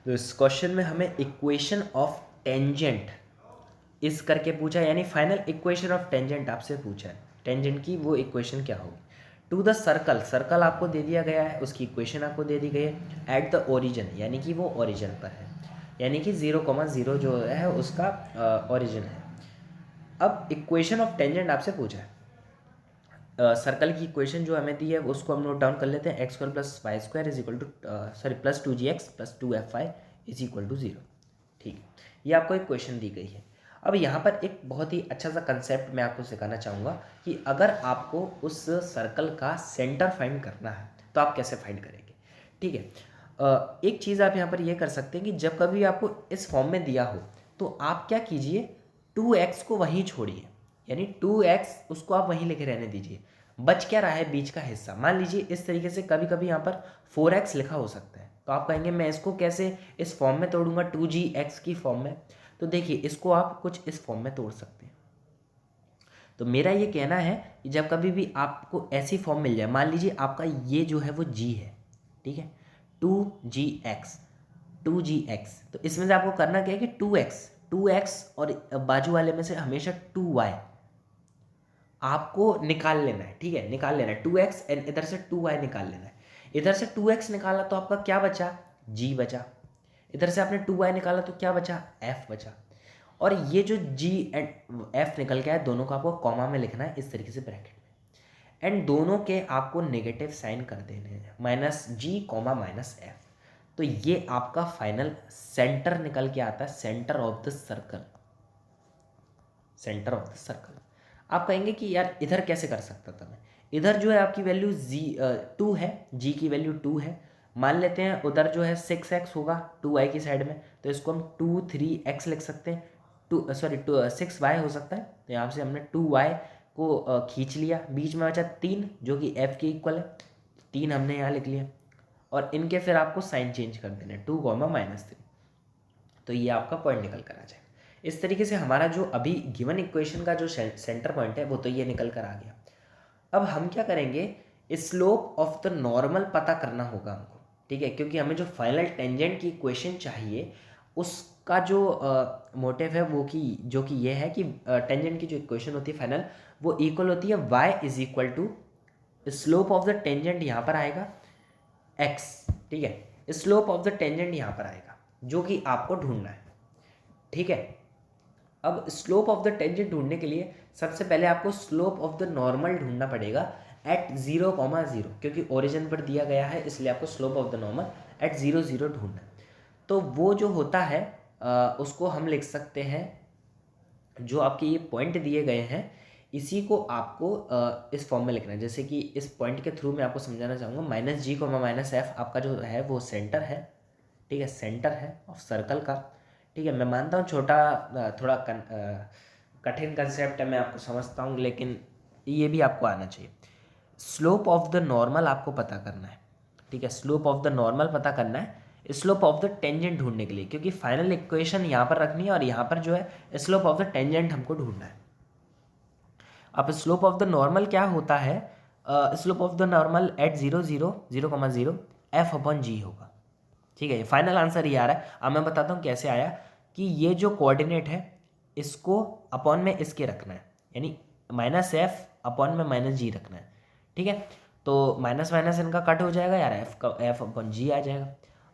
तो इस क्वेश्चन में हमें इक्वेशन ऑफ टेंजेंट इस करके पूछा, यानी फाइनल इक्वेशन ऑफ टेंजेंट आपसे पूछा है, टेंजेंट की वो इक्वेशन क्या होगी। टू द सर्कल, सर्कल आपको दे दिया गया है, उसकी इक्वेशन आपको दे दी गई है। एट द ओरिजिन, यानी कि वो ओरिजिन पर है, यानी कि 0,0 जो है उसका ओरिजिन है। अब इक्वेशन ऑफ टेंजेंट आपसे पूछा है, सर्कल की इक्वेशन जो हमें दी है उसको हम नोट डाउन कर लेते हैं। X square plus Y square is equal to plus 2gx plus 2fy is equal to 0। ठीक है, ये आपको एक क्वेश्चन दी गई है। अब यहाँ पर एक बहुत ही अच्छा सा कंसेप्ट मैं आपको सिखाना चाहूँगा कि अगर आपको उस सर्कल का सेंटर फाइंड करना है तो आप कैसे फाइंड करेंगे। ठीक है, एक चीज़ आप यहाँ पर ये कर सकते हैं कि जब कभी आपको इस फॉर्म में दिया हो तो आप क्या कीजिए, 2x को वहीं छोड़िए, यानी 2x उसको आप वहीं लेके रहने दीजिए। बच क्या रहा है बीच का हिस्सा, मान लीजिए इस तरीके से कभी कभी यहाँ पर 4x लिखा हो सकता है, तो आप कहेंगे मैं इसको कैसे इस फॉर्म में तोड़ूंगा 2gx की फॉर्म में। तो देखिए इसको आप कुछ इस फॉर्म में तोड़ सकते हैं। तो मेरा ये कहना है कि जब कभी भी आपको ऐसी फॉर्म मिल जाए, मान लीजिए आपका ये जो है वो g है, ठीक है, 2gx 2gx, तो इसमें से आपको करना क्या है कि 2x और बाजू वाले में से हमेशा 2y आपको निकाल लेना है। ठीक है, निकाल लेना है 2x एंड इधर से 2y निकाल लेना है। इधर से 2x निकाला तो आपका क्या बचा, g बचा। इधर से आपने 2y निकाला तो क्या बचा, f बचा। और ये जो g एंड f निकल गया है, दोनों को आपको कॉमा में लिखना है इस तरीके से ब्रैकेट में, एंड दोनों के आपको नेगेटिव साइन कर देने हैं, -g, -f। तो ये आपका फाइनल सेंटर निकल के आता है, centre of the circle, centre of the circle. आप कहेंगे कि यार इधर कैसे कर सकता था मैं, इधर जो है आपकी वैल्यू 2 है, g की वैल्यू 2 है, मान लेते हैं उधर जो है 6x होगा 2y की साइड में, तो इसको हम 2-3x लिख सकते हैं, 6y हो सकता है। तो यहाँ से हमने 2y को खींच लिया, बीच में बचा 3 जो कि f के इक्वल है, 3 हमने यहाँ लिख लिया, और इनके फिर आपको साइन चेंज कर देना है 2, -3, तो ये आपका पॉइंट निकल कर आ जाएगा। इस तरीके से हमारा जो अभी गिवन इक्वेशन का जो सेंटर पॉइंट है वो तो ये निकल कर आ गया। अब हम क्या करेंगे, स्लोप ऑफ द नॉर्मल पता करना होगा हमको। ठीक है, क्योंकि हमें जो फाइनल टेंजेंट की इक्वेशन चाहिए उसका जो मोटिव है वो कि जो कि ये है कि टेंजेंट की जो इक्वेशन होती है फाइनल, वो इक्वल होती है y is equal to slope of the tangent यहाँ पर आएगा x। ठीक है, स्लोप ऑफ द टेंजेंट यहाँ पर आएगा जो कि आपको ढूंढना है। ठीक है, अब स्लोप ऑफ द टेंजेंट ढूंढने के लिए सबसे पहले आपको स्लोप ऑफ द नॉर्मल ढूंढना पड़ेगा एट 0,0, क्योंकि ओरिजिन पर दिया गया है इसलिए आपको slope of the normal at 0,0 ढूंढना है। तो वो जो होता है उसको हम लिख सकते हैं, जो आपके ये पॉइंट दिए गए हैं इसी को आपको इस फॉर्म में लिखना है। जैसे कि इस पॉइंट के थ्रू मैं आपको समझाना चाहूँगा, -g, -f आपका जो है वो सेंटर है। ठीक है, सेंटर है ऑफ सर्कल का। ठीक है, मैं मानता हूँ छोटा थोड़ा कठिन कंसेप्ट है, मैं आपको समझता हूँ, लेकिन ये भी आपको आना चाहिए। स्लोप ऑफ द नॉर्मल आपको पता करना है। ठीक है, स्लोप ऑफ द नॉर्मल पता करना है स्लोप ऑफ द टेंजेंट ढूंढने के लिए, क्योंकि फाइनल इक्वेशन यहाँ पर रखनी है और यहाँ पर जो है स्लोप ऑफ द टेंजेंट हमको ढूंढना है। अब स्लोप ऑफ द नॉर्मल क्या होता है, slope of the normal at 0,0 f/g होगा। ठीक है, फाइनल आंसर ये आ रहा है। अब मैं बताता हूँ कैसे आया, कि ये जो कोऑर्डिनेट है इसको अपॉन में इसके रखना है, यानी -f अपॉन में -g रखना है। ठीक है, तो माइनस माइनस इनका कट हो जाएगा यार, f/g आ जाएगा।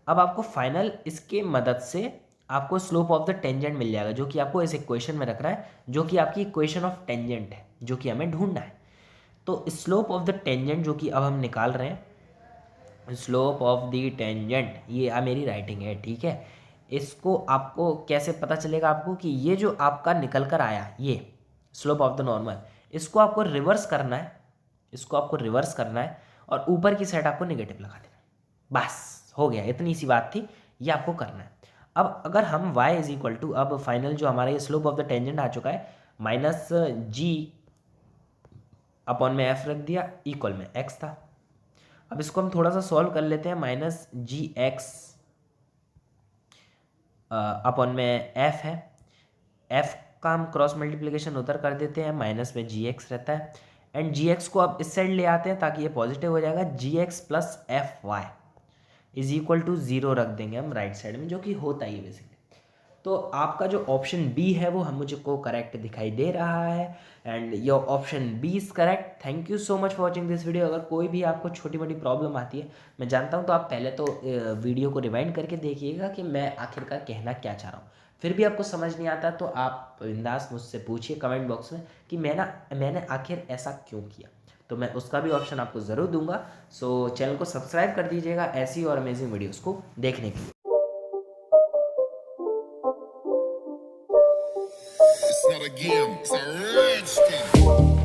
अब आपको फाइनल इसके मदद से आपको स्लोप ऑफ द टेंजेंट मिल जाएगा, जो कि आपको इस इक्वेशन में रखना है, जो कि आपकी इक्वेशन ऑफ टेंजेंट है, जो कि हमें ढूंढना है। तो स्लोप ऑफ द टेंजेंट जो कि अब हम निकाल रहे हैं, स्लोप ऑफ द टेंजेंट, ये मेरी राइटिंग है। ठीक है, इसको आपको कैसे पता चलेगा आपको, कि ये जो आपका निकल कर आया ये स्लोप ऑफ द नॉर्मल, इसको आपको रिवर्स करना है, इसको आपको रिवर्स करना है और ऊपर की साइड आपको नेगेटिव लगा देना है। बस हो गया, इतनी सी बात थी, ये आपको करना है। अब अगर हम y इज इक्वल टू, अब फाइनल जो हमारा ये स्लोप ऑफ द टेंजेंट आ चुका है, -g अपॉन में f रख दिया, इक्वल में x था। अब इसको हम थोड़ा सा सॉल्व कर लेते हैं, -gx अपॉन में f है, f का हम क्रॉस मल्टीप्लिकेशन उधर कर देते हैं, माइनस में gx रहता है, एंड gx को अब इस साइड ले आते हैं ताकि ये पॉजिटिव हो जाएगा, gx plus fy is equal to 0 रख देंगे हम राइट साइड में, जो कि होता ही है बेसिकली। तो आपका जो ऑप्शन बी है वो हम मुझे को करेक्ट दिखाई दे रहा है, and your option B is correct. Thank you so much for watching this video. अगर कोई भी आपको छोटी मोटी प्रॉब्लम आती है, मैं जानता हूँ, तो आप पहले तो वीडियो को रिवाइंड करके देखिएगा कि मैं आखिरकार कहना क्या चाह रहा हूँ। फिर भी आपको समझ नहीं आता तो आप बिंदास मुझसे पूछिए कमेंट बॉक्स में कि मैंने आखिर ऐसा क्यों किया, तो मैं उसका भी ऑप्शन आपको ज़रूर दूंगा। सो चैनल को सब्सक्राइब कर दीजिएगा ऐसी और अमेजिंग वीडियोज़ को देखने के लिए। It's not a game, it's a rich thing.